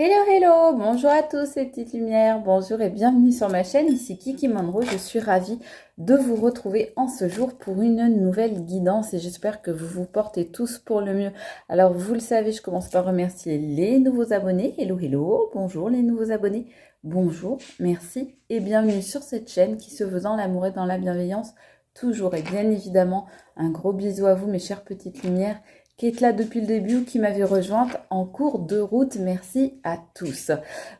Hello, hello, bonjour à tous ces petites lumières, bonjour et bienvenue sur ma chaîne, ici Kiki Monroe, je suis ravie de vous retrouver en ce jour pour une nouvelle guidance et j'espère que vous vous portez tous pour le mieux. Alors vous le savez, je commence par remercier les nouveaux abonnés, hello, hello, bonjour les nouveaux abonnés, bonjour, merci et bienvenue sur cette chaîne qui se veut dans l'amour et dans la bienveillance, toujours et bien évidemment un gros bisou à vous mes chères petites lumières qui est là depuis le début ou qui m'avait rejointe en cours de route. Merci à tous.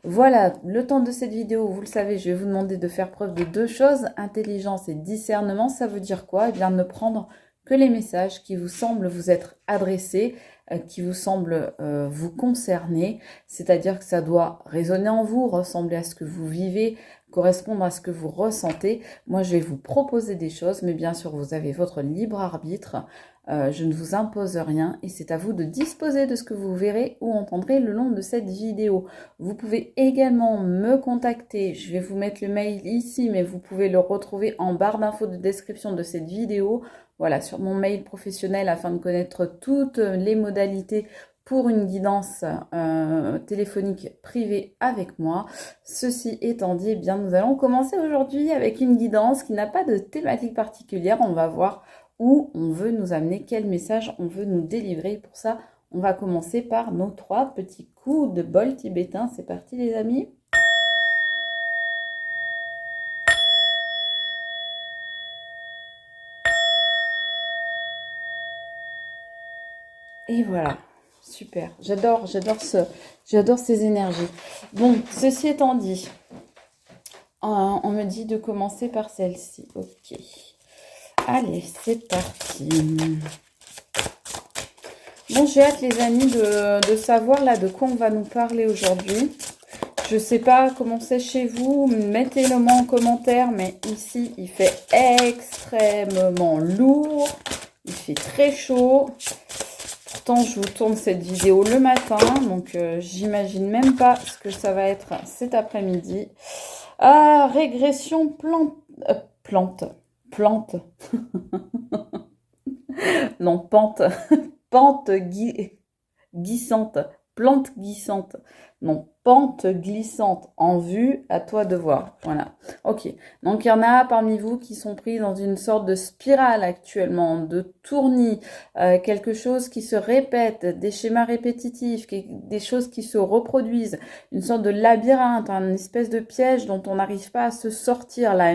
Voilà, le temps de cette vidéo, vous le savez, je vais vous demander de faire preuve de deux choses, intelligence et discernement. Ça veut dire quoi? Eh bien, ne prendre que les messages qui vous semblent vous être adressés, qui vous semblent vous concerner, c'est-à-dire que ça doit résonner en vous, ressembler à ce que vous vivez, correspondre à ce que vous ressentez. Moi, je vais vous proposer des choses, mais bien sûr, vous avez votre libre arbitre. Je ne vous impose rien et c'est à vous de disposer de ce que vous verrez ou entendrez le long de cette vidéo. Vous pouvez également me contacter, je vais vous mettre le mail ici, mais vous pouvez le retrouver en barre d'infos de description de cette vidéo. Voilà, sur mon mail professionnel afin de connaître toutes les modalités pour une guidance téléphonique privée avec moi. Ceci étant dit, eh bien, nous allons commencer aujourd'hui avec une guidance qui n'a pas de thématique particulière. On va voir où on veut nous amener, quel message on veut nous délivrer. Pour ça, on va commencer par nos 3 petits coups de bol tibétain. C'est parti les amis. Et voilà, super. J'adore ces énergies. Bon, ceci étant dit, on me dit de commencer par celle-ci. Ok. Allez, c'est parti. Bon, j'ai hâte les amis de savoir là de quoi on va nous parler aujourd'hui. Je sais pas comment c'est chez vous, mettez-le moi en commentaire, mais ici il fait extrêmement lourd, il fait très chaud. Pourtant je vous tourne cette vidéo le matin, donc j'imagine même pas ce que ça va être cet après-midi. Ah, régression plante. Non, pente glissante, plante glissante, non, pente glissante en vue, à toi de voir. Voilà, ok. Donc il y en a parmi vous qui sont pris dans une sorte de spirale actuellement, de tournis, quelque chose qui se répète, des schémas répétitifs, des choses qui se reproduisent, une sorte de labyrinthe, une espèce de piège dont on n'arrive pas à se sortir là.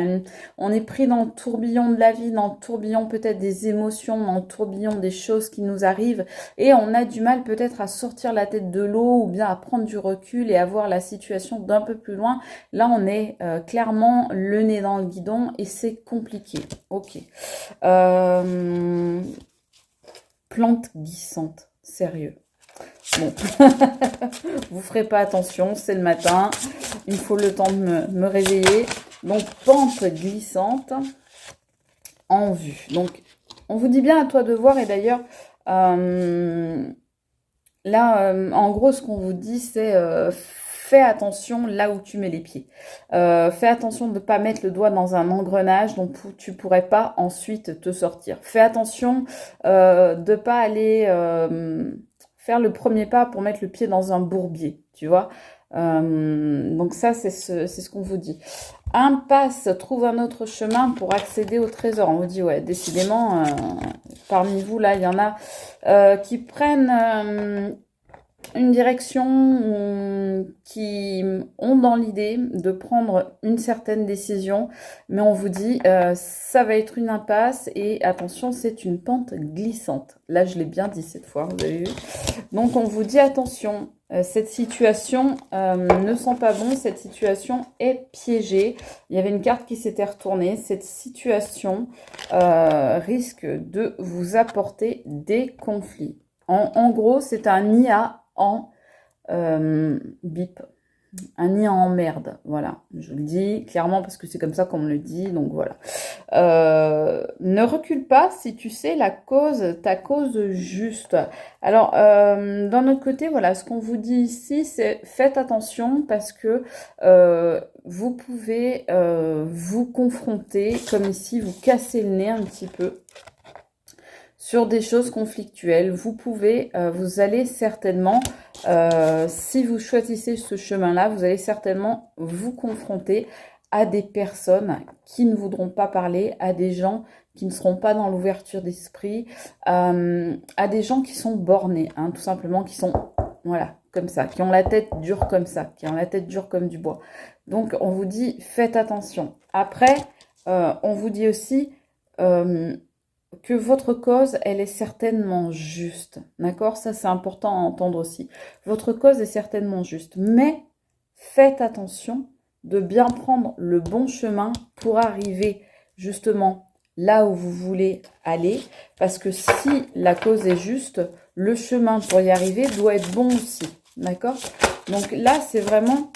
On est pris dans le tourbillon de la vie, dans le tourbillon peut-être des émotions, dans le tourbillon des choses qui nous arrivent et on a du mal peut-être à sortir la tête de l'eau ou bien à prendre du recul et à voir la situation d'un peu plus loin. Là, on est clairement le nez dans le guidon et c'est compliqué. Ok. Plante glissante. Sérieux. Bon. Vous ferez pas attention, c'est le matin. Il me faut le temps de me réveiller. Donc, pente glissante en vue. Donc, on vous dit bien à toi de voir et d'ailleurs... là, en gros, ce qu'on vous dit, c'est fais attention là où tu mets les pieds. Fais attention de ne pas mettre le doigt dans un engrenage dont tu ne pourrais pas ensuite te sortir. Fais attention de ne pas aller faire le premier pas pour mettre le pied dans un bourbier, tu vois. Donc ça, c'est ce qu'on vous dit. Impasse, trouve un autre chemin pour accéder au trésor. On vous dit, ouais, décidément, parmi vous, là, il y en a qui prennent une direction qui ont dans l'idée de prendre une certaine décision, mais on vous dit, ça va être une impasse et attention, c'est une pente glissante. Là, je l'ai bien dit cette fois, vous avez vu. Donc, on vous dit, attention, cette situation ne sent pas bon, cette situation est piégée. Il y avait une carte qui s'était retournée. Cette situation risque de vous apporter des conflits. En gros, c'est un IA en bip. Un nid en merde, voilà, je le dis clairement parce que c'est comme ça qu'on me le dit, donc voilà. Ne recule pas si tu sais ta cause juste. Alors, d'un autre côté, voilà, ce qu'on vous dit ici, c'est faites attention parce que vous pouvez vous confronter, comme ici, vous casser le nez un petit peu sur des choses conflictuelles. Vous allez certainement, si vous choisissez ce chemin-là, vous allez certainement vous confronter à des personnes qui ne voudront pas parler, à des gens qui ne seront pas dans l'ouverture d'esprit, à des gens qui sont bornés, hein, tout simplement, qui sont, voilà, comme ça, qui ont la tête dure comme ça, qui ont la tête dure comme du bois. Donc, on vous dit, faites attention. Après, on vous dit aussi que votre cause, elle est certainement juste. D'accord? Ça, c'est important à entendre aussi. Votre cause est certainement juste. Mais faites attention de bien prendre le bon chemin pour arriver justement là où vous voulez aller. Parce que si la cause est juste, le chemin pour y arriver doit être bon aussi. D'accord? Donc là, c'est vraiment...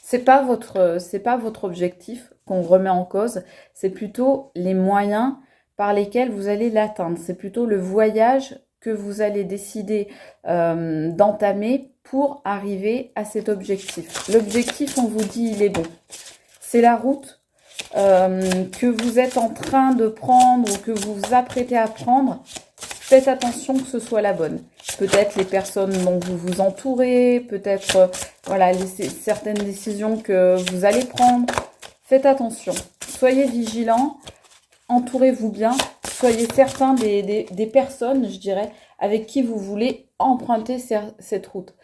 c'est pas votre objectif qu'on remet en cause. C'est plutôt les moyens par lesquels vous allez l'atteindre. C'est plutôt le voyage que vous allez décider d'entamer pour arriver à cet objectif. L'objectif, on vous dit, il est bon. C'est la route que vous êtes en train de prendre ou que vous vous apprêtez à prendre. Faites attention que ce soit la bonne. Peut-être les personnes dont vous vous entourez, peut-être voilà, certaines décisions que vous allez prendre. Faites attention. Soyez vigilants. Entourez-vous bien, soyez certains des personnes, je dirais, avec qui vous voulez emprunter cette route.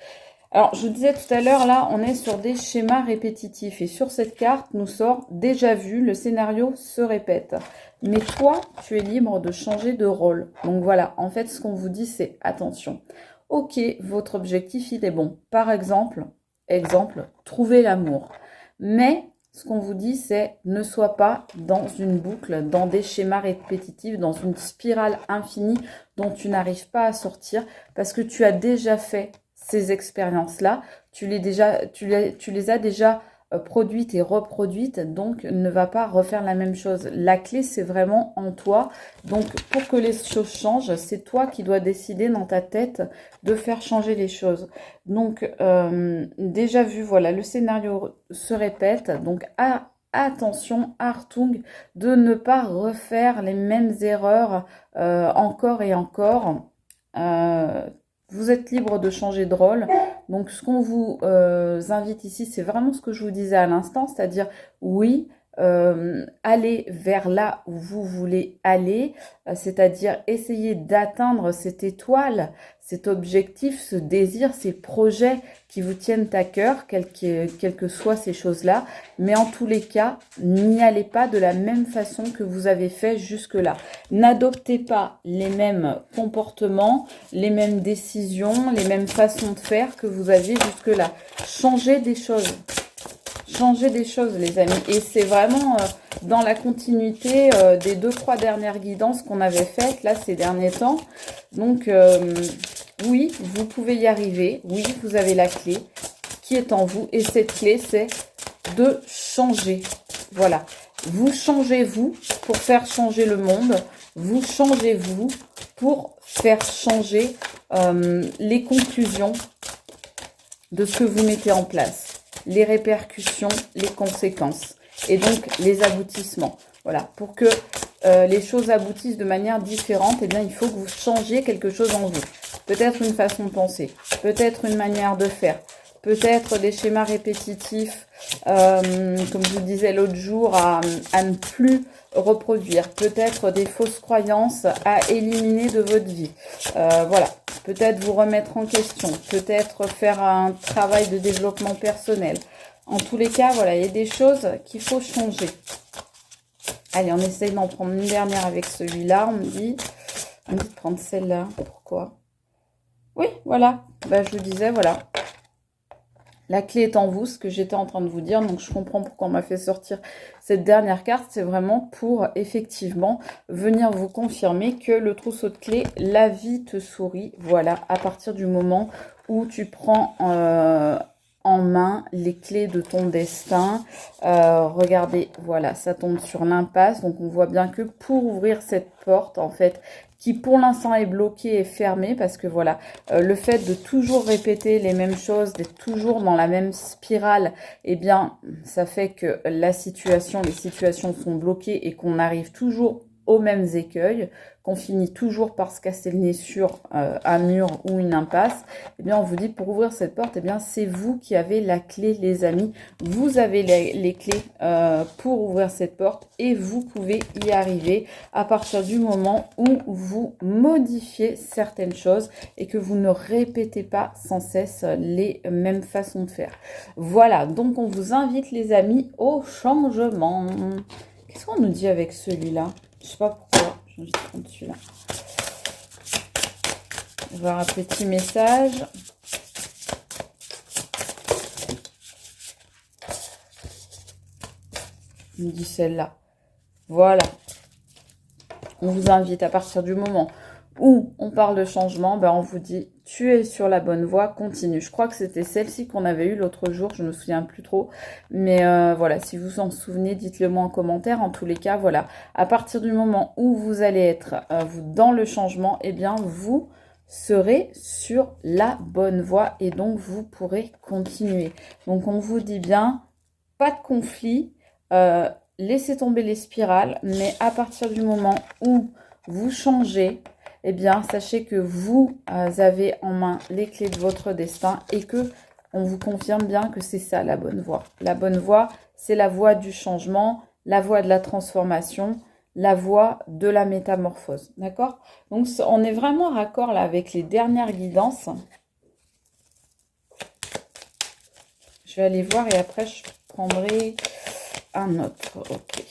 Alors, je vous disais tout à l'heure, là, on est sur des schémas répétitifs. Et sur cette carte, nous sort déjà vu, le scénario se répète. Mais toi, tu es libre de changer de rôle. Donc voilà, en fait, ce qu'on vous dit, c'est attention. Ok, votre objectif, il est bon. Par exemple, trouver l'amour. Mais... ce qu'on vous dit, c'est ne sois pas dans une boucle, dans des schémas répétitifs, dans une spirale infinie dont tu n'arrives pas à sortir parce que tu as déjà fait ces expériences-là, tu les as déjà produites et reproduites, donc ne va pas refaire la même chose. La clé, c'est vraiment en toi. Donc, pour que les choses changent, c'est toi qui dois décider dans ta tête de faire changer les choses. Donc, déjà vu, voilà, le scénario se répète. Donc, attention, Hartung, de ne pas refaire les mêmes erreurs encore et encore. Vous êtes libre de changer de rôle. Donc, ce qu'on vous invite ici, c'est vraiment ce que je vous disais à l'instant, c'est-à-dire, oui, aller vers là où vous voulez aller, c'est-à-dire essayer d'atteindre cette étoile, cet objectif, ce désir, ces projets qui vous tiennent à cœur, quelles que soient ces choses-là. Mais en tous les cas, n'y allez pas de la même façon que vous avez fait jusque-là. N'adoptez pas les mêmes comportements, les mêmes décisions, les mêmes façons de faire que vous aviez jusque-là. Changez des choses. Changez des choses, les amis. Et c'est vraiment dans la continuité des 2-3 dernières guidances qu'on avait faites, là, ces derniers temps. Donc, oui, vous pouvez y arriver. Oui, vous avez la clé qui est en vous. Et cette clé, c'est de changer. Voilà. Vous changez vous pour faire changer le monde. Vous changez vous pour faire changer les conclusions de ce que vous mettez en place. Les répercussions, les conséquences et donc les aboutissements. Voilà, pour que les choses aboutissent de manière différente, eh bien, il faut que vous changiez quelque chose en vous. Peut-être une façon de penser, peut-être une manière de faire, peut-être des schémas répétitifs, comme je vous disais l'autre jour, à ne plus reproduire, peut-être des fausses croyances à éliminer de votre vie. Voilà. Peut-être vous remettre en question, peut-être faire un travail de développement personnel. En tous les cas, voilà, il y a des choses qu'il faut changer. Allez, on essaye d'en prendre une dernière avec celui-là. On me dit de prendre celle-là. Pourquoi? Oui, voilà. Ben, je vous disais, voilà. La clé est en vous, ce que j'étais en train de vous dire. Donc, je comprends pourquoi on m'a fait sortir cette dernière carte. C'est vraiment pour, effectivement, venir vous confirmer que le trousseau de clés, la vie te sourit. Voilà, à partir du moment où tu prends en main les clés de ton destin. Regardez, voilà, ça tombe sur l'impasse. Donc, on voit bien que pour ouvrir cette porte, en fait, qui pour l'instant est bloquée et fermée, parce que voilà, le fait de toujours répéter les mêmes choses, d'être toujours dans la même spirale, eh bien, ça fait que les situations sont bloquées et qu'on n'arrive toujours aux mêmes écueils, qu'on finit toujours par se casser le nez sur un mur ou une impasse, eh bien on vous dit pour ouvrir cette porte, eh bien c'est vous qui avez la clé les amis. Vous avez les clés pour ouvrir cette porte et vous pouvez y arriver à partir du moment où vous modifiez certaines choses et que vous ne répétez pas sans cesse les mêmes façons de faire. Voilà, donc on vous invite les amis au changement. Qu'est-ce qu'on nous dit avec celui-là? Je sais pas pourquoi, je vais prendre celui-là. On va voir un petit message. On me dit celle-là. Voilà. On vous invite à partir du moment où on parle de changement, ben on vous dit tu es sur la bonne voie, continue. Je crois que c'était celle-ci qu'on avait eue l'autre jour, je me souviens plus trop. Mais voilà, si vous vous en souvenez, dites-le moi en commentaire. En tous les cas, voilà, à partir du moment où vous allez être vous dans le changement, eh bien vous serez sur la bonne voie et donc vous pourrez continuer. Donc on vous dit bien, pas de conflit, laissez tomber les spirales, mais à partir du moment où vous changez, eh bien, sachez que vous avez en main les clés de votre destin et que on vous confirme bien que c'est ça la bonne voie. La bonne voie, c'est la voie du changement, la voie de la transformation, la voie de la métamorphose. D'accord? Donc, on est vraiment en raccord là avec les dernières guidances. Je vais aller voir et après, je prendrai un autre. Ok.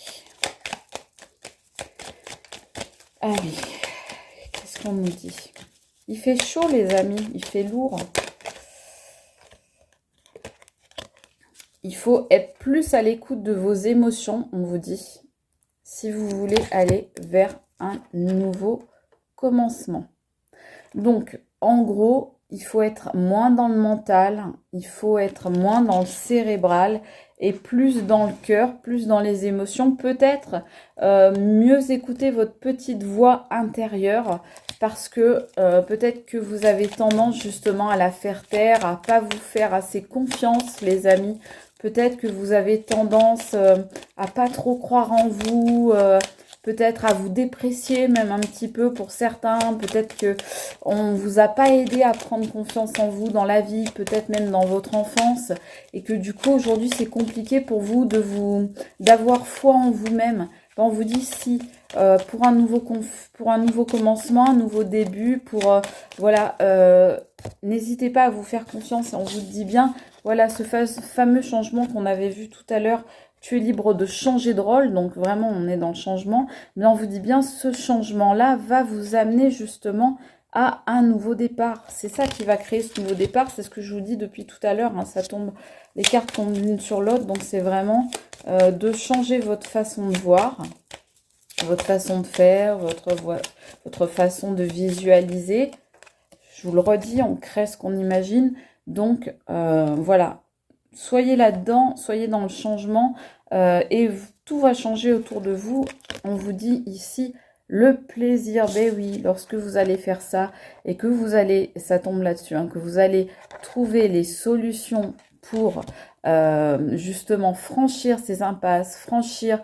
Allez. Qu'est-ce qu'on nous dit? Il fait chaud, les amis. Il fait lourd. Il faut être plus à l'écoute de vos émotions, on vous dit, si vous voulez aller vers un nouveau commencement. Donc, en gros, il faut être moins dans le mental, il faut être moins dans le cérébral et plus dans le cœur, plus dans les émotions. Peut-être mieux écouter votre petite voix intérieure parce que peut-être que vous avez tendance justement à la faire taire, à pas vous faire assez confiance, les amis. Peut-être que vous avez tendance à pas trop croire en vous, peut-être à vous déprécier même un petit peu pour certains. Peut-être que on vous a pas aidé à prendre confiance en vous dans la vie, peut-être même dans votre enfance, et que du coup aujourd'hui c'est compliqué pour vous d'avoir foi en vous-même. On vous dit si pour un nouveau commencement, un nouveau début, pour voilà, n'hésitez pas à vous faire confiance. On vous dit bien, voilà, ce fameux changement qu'on avait vu tout à l'heure. Tu es libre de changer de rôle, donc vraiment on est dans le changement. Mais on vous dit bien, ce changement-là va vous amener justement à un nouveau départ. C'est ça qui va créer ce nouveau départ. C'est ce que je vous dis depuis tout à l'heure. Hein, ça tombe, les cartes tombent l'une sur l'autre, donc c'est vraiment de changer votre façon de voir, votre façon de faire, votre façon de visualiser. Je vous le redis, on crée ce qu'on imagine. Donc voilà. Soyez là-dedans, soyez dans le changement et tout va changer autour de vous. On vous dit ici le plaisir. Ben oui, lorsque vous allez faire ça et que vous allez, ça tombe là-dessus, hein, que vous allez trouver les solutions pour justement franchir ces impasses, franchir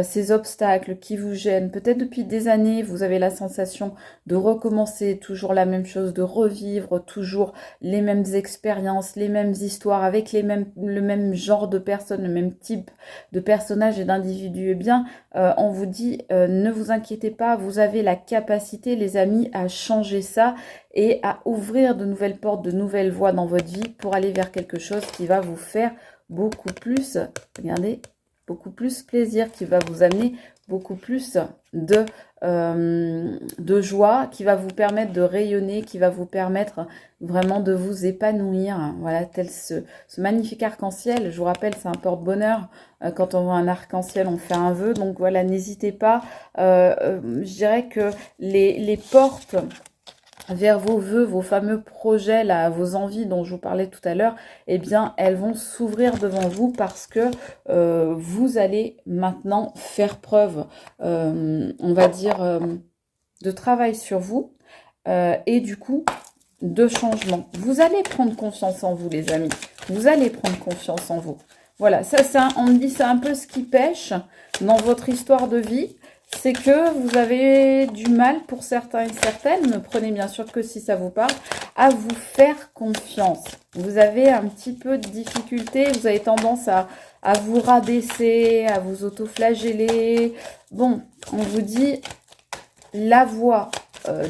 ces obstacles qui vous gênent. Peut-être depuis des années, vous avez la sensation de recommencer toujours la même chose, de revivre toujours les mêmes expériences, les mêmes histoires, avec le même genre de personnes, le même type de personnages et d'individus. Eh bien, on vous dit, ne vous inquiétez pas, vous avez la capacité, les amis, à changer ça et à ouvrir de nouvelles portes, de nouvelles voies dans votre vie pour aller vers quelque chose qui va vous faire beaucoup plus, regardez, beaucoup plus plaisir, qui va vous amener beaucoup plus de joie, qui va vous permettre de rayonner, qui va vous permettre vraiment de vous épanouir. Voilà, tel ce magnifique arc-en-ciel. Je vous rappelle, c'est un porte-bonheur. Quand on voit un arc-en-ciel, on fait un vœu. Donc voilà, n'hésitez pas. Je dirais que les portes vers vos vœux, vos fameux projets, là, vos envies dont je vous parlais tout à l'heure, eh bien, elles vont s'ouvrir devant vous parce que vous allez maintenant faire preuve, on va dire, de travail sur vous et du coup, de changement. Vous allez prendre confiance en vous, les amis. Vous allez prendre confiance en vous. Voilà, ça on me dit, c'est un peu ce qui pêche dans votre histoire de vie. c'est que vous avez du mal pour certains et certaines, ne prenez bien sûr que si ça vous parle, à vous faire confiance. Vous avez un petit peu de difficulté, vous avez tendance à vous rabaisser, à vous autoflageller. Bon, on vous dit la voie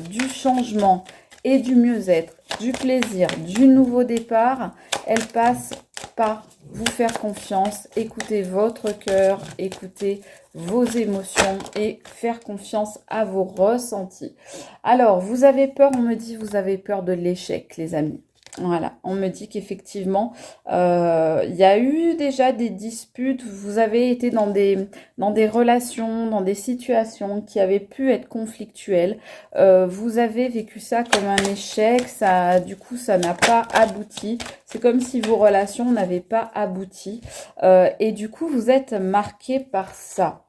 du changement et du mieux-être, du plaisir, du nouveau départ, elle passe par vous faire confiance, écouter votre cœur, écouter vos émotions et faire confiance à vos ressentis. Alors, vous avez peur, on me dit, vous avez peur de l'échec, les amis. Voilà, on me dit qu'effectivement, il y a eu déjà des disputes, vous avez été dans des relations, dans des situations qui avaient pu être conflictuelles. Vous avez vécu ça comme un échec, ça, du coup, ça n'a pas abouti. C'est comme si vos relations n'avaient pas abouti. Et du coup, vous êtes marqué par ça.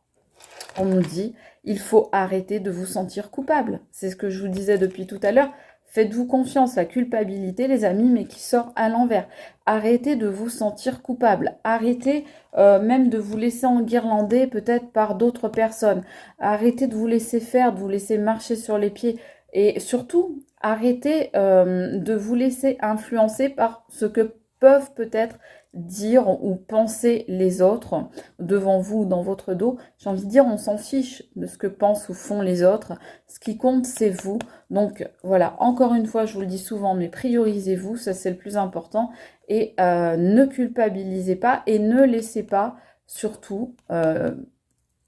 On nous dit, il faut arrêter de vous sentir coupable. C'est ce que je vous disais depuis tout à l'heure. Faites-vous confiance, la culpabilité, les amis, mais qui sort à l'envers. Arrêtez de vous sentir coupable. Arrêtez même de vous laisser enguirlander peut-être par d'autres personnes. Arrêtez de vous laisser faire, de vous laisser marcher sur les pieds. Et surtout, arrêtez de vous laisser influencer par ce que peuvent peut-être dire ou penser les autres devant vous ou dans votre dos. J'ai envie de dire, on s'en fiche de ce que pensent ou font les autres. Ce qui compte, c'est vous. Donc voilà, encore une fois, je vous le dis souvent, mais priorisez-vous, ça c'est le plus important. Et ne culpabilisez pas et ne laissez pas, surtout,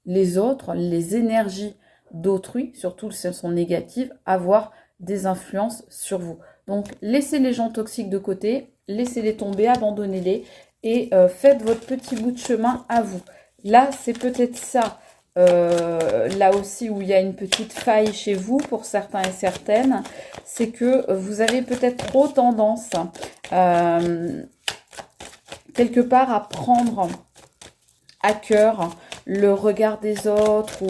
les autres, les énergies d'autrui, surtout si elles sont négatives, avoir des influences sur vous. Donc laissez les gens toxiques de côté, laissez-les tomber, abandonnez-les et faites votre petit bout de chemin à vous. Là, c'est peut-être ça, là aussi où il y a une petite faille chez vous pour certains et certaines, c'est que vous avez peut-être trop tendance quelque part à prendre à cœur le regard des autres ou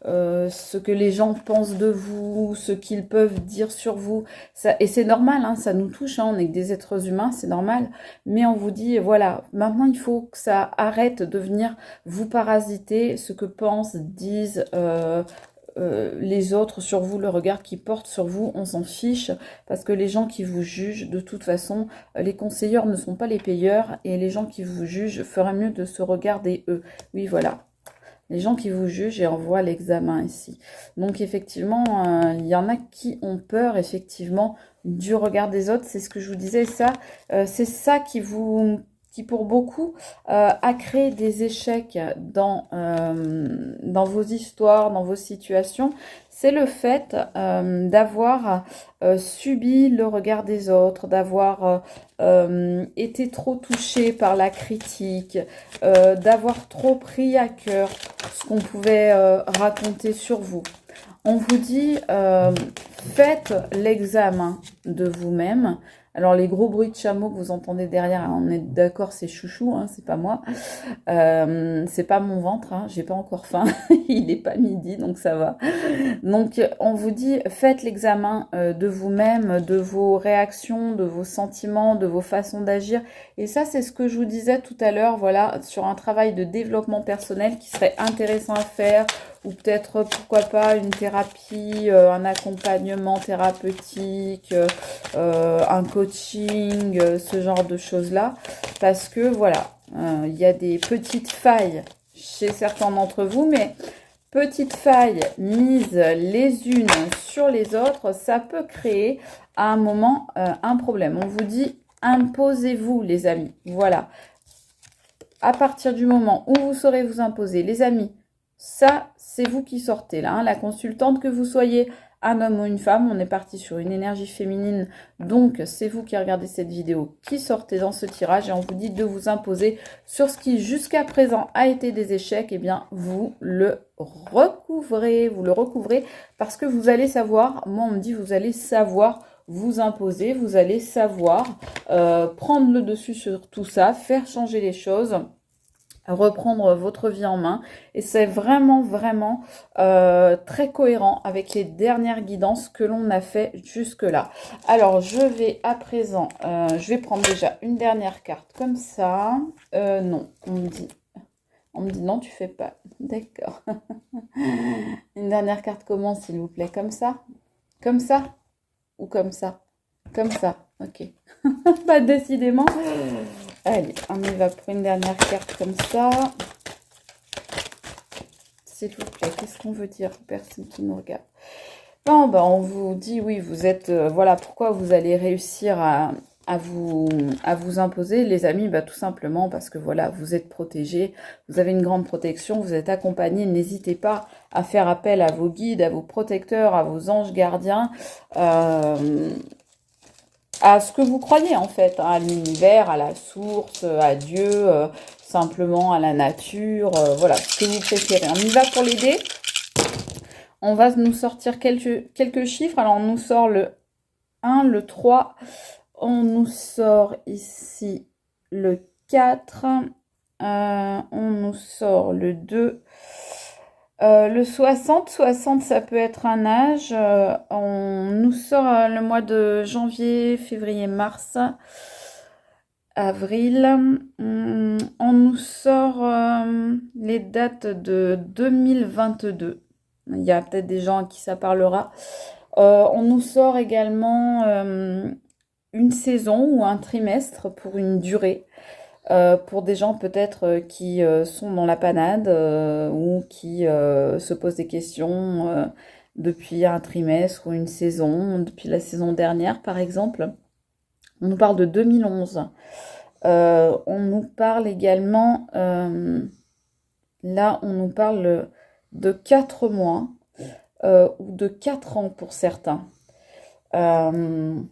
ce que les gens pensent de vous, ce qu'ils peuvent dire sur vous. Ça, et c'est normal, hein, ça nous touche, hein, on est que des êtres humains, c'est normal. Mais on vous dit, voilà, maintenant il faut que ça arrête de venir vous parasiter, ce que pensent, disent les autres sur vous, le regard qu'ils portent sur vous, on s'en fiche, parce que les gens qui vous jugent, de toute façon, les conseilleurs ne sont pas les payeurs, et les gens qui vous jugent feraient mieux de se regarder eux. Oui, voilà. Les gens qui vous jugent et envoient l'examen ici. Donc effectivement, il y en a qui ont peur effectivement du regard des autres. C'est ce que je vous disais. Ça, c'est ça qui pour beaucoup a créé des échecs dans vos histoires, dans vos situations. C'est le fait d'avoir subi le regard des autres, d'avoir été trop touché par la critique, d'avoir trop pris à cœur ce qu'on pouvait raconter sur vous. On vous dit, faites l'examen de vous-même. Alors, les gros bruits de chameau que vous entendez derrière, on est d'accord, c'est chouchou, hein, c'est pas moi. C'est pas mon ventre, hein, j'ai pas encore faim. Il est pas midi, donc ça va. Donc, on vous dit, faites l'examen de vous-même, de vos réactions, de vos sentiments, de vos façons d'agir. Et ça, c'est ce que je vous disais tout à l'heure, voilà, sur un travail de développement personnel qui serait intéressant à faire, ou peut-être, pourquoi pas, une thérapie, un accompagnement thérapeutique, un coaching, ce genre de choses-là. Parce que, voilà, il y a des petites failles chez certains d'entre vous, mais petites failles mises les unes sur les autres, ça peut créer à un moment un problème. On vous dit, imposez-vous, les amis. Voilà. À partir du moment où vous saurez vous imposer, les amis, ça, c'est vous qui sortez là, hein, la consultante, que vous soyez un homme ou une femme, on est parti sur une énergie féminine, donc c'est vous qui regardez cette vidéo, qui sortez dans ce tirage, et on vous dit de vous imposer sur ce qui jusqu'à présent a été des échecs, et bien vous le recouvrez, parce que vous allez savoir, moi on me dit vous allez savoir vous imposer, vous allez savoir prendre le dessus sur tout ça, faire changer les choses, reprendre votre vie en main, et c'est vraiment très cohérent avec les dernières guidances que l'on a fait jusque là. Alors je vais à présent je vais prendre déjà une dernière carte comme ça. Non, on me dit On me dit non, tu fais pas. D'accord. Une dernière carte comment, s'il vous plaît? Comme ça? Comme ça? Ou comme ça? Comme ça. Ok. Pas décidément. Allez, on y va pour une dernière carte comme ça. S'il vous plaît, qu'est-ce qu'on veut dire aux personnes qui nous regardent? Bon, ben, on vous dit, oui, vous êtes... voilà pourquoi vous allez réussir à vous imposer, les amis, bah, tout simplement parce que voilà, vous êtes protégés, vous avez une grande protection, vous êtes accompagnés. N'hésitez pas à faire appel à vos guides, à vos protecteurs, à vos anges gardiens, à ce que vous croyez en fait, hein, à l'univers, à la source, à Dieu, simplement à la nature, voilà, ce que vous préférez. On y va pour les dés. On va nous sortir quelques chiffres. Alors, on nous sort le 1, le 3. On nous sort ici le 4. On nous sort le 2. Le 60. 60, ça peut être un âge. On nous sort le mois de janvier, février, mars, avril. On nous sort les dates de 2022. Il y a peut-être des gens à qui ça parlera. On nous sort également une saison ou un trimestre pour une durée. Pour des gens peut-être qui sont dans la panade ou qui se posent des questions depuis un trimestre ou une saison, depuis la saison dernière par exemple. On nous parle de 2011. On nous parle également, là on nous parle de 4 mois ou de 4 ans pour certains. On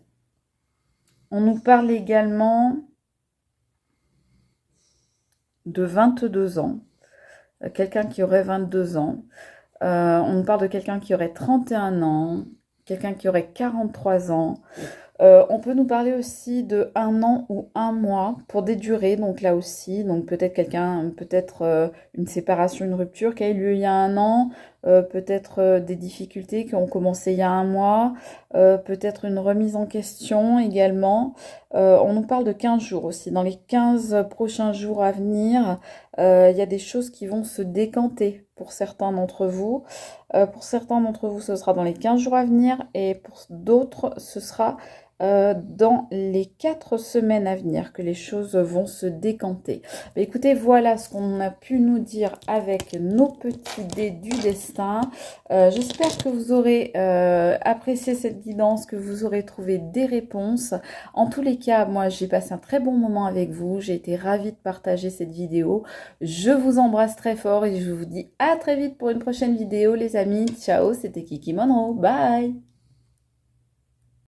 nous parle également de 22 ans, quelqu'un qui aurait 22 ans. On nous parle de quelqu'un qui aurait 31 ans, quelqu'un qui aurait 43 ans. On peut nous parler aussi de 1 an ou 1 mois pour des durées, donc là aussi, donc peut-être une séparation, une rupture qui a eu lieu il y a 1 an, peut-être des difficultés qui ont commencé il y a 1 mois, peut-être une remise en question également. On nous parle de 15 jours aussi. Dans les 15 prochains jours à venir, il y a des choses qui vont se décanter pour certains d'entre vous. Pour certains d'entre vous, ce sera dans les 15 jours à venir et pour d'autres, ce sera dans les 4 semaines à venir que les choses vont se décanter. Mais écoutez, voilà ce qu'on a pu nous dire avec nos petits dés du destin. J'espère que vous aurez apprécié cette guidance, que vous aurez trouvé des réponses. En tous les cas, moi j'ai passé un très bon moment avec vous. J'ai été ravie de partager cette vidéo. Je vous embrasse très fort et je vous dis à très vite pour une prochaine vidéo les amis. Ciao, c'était Kiki Monroe. Bye!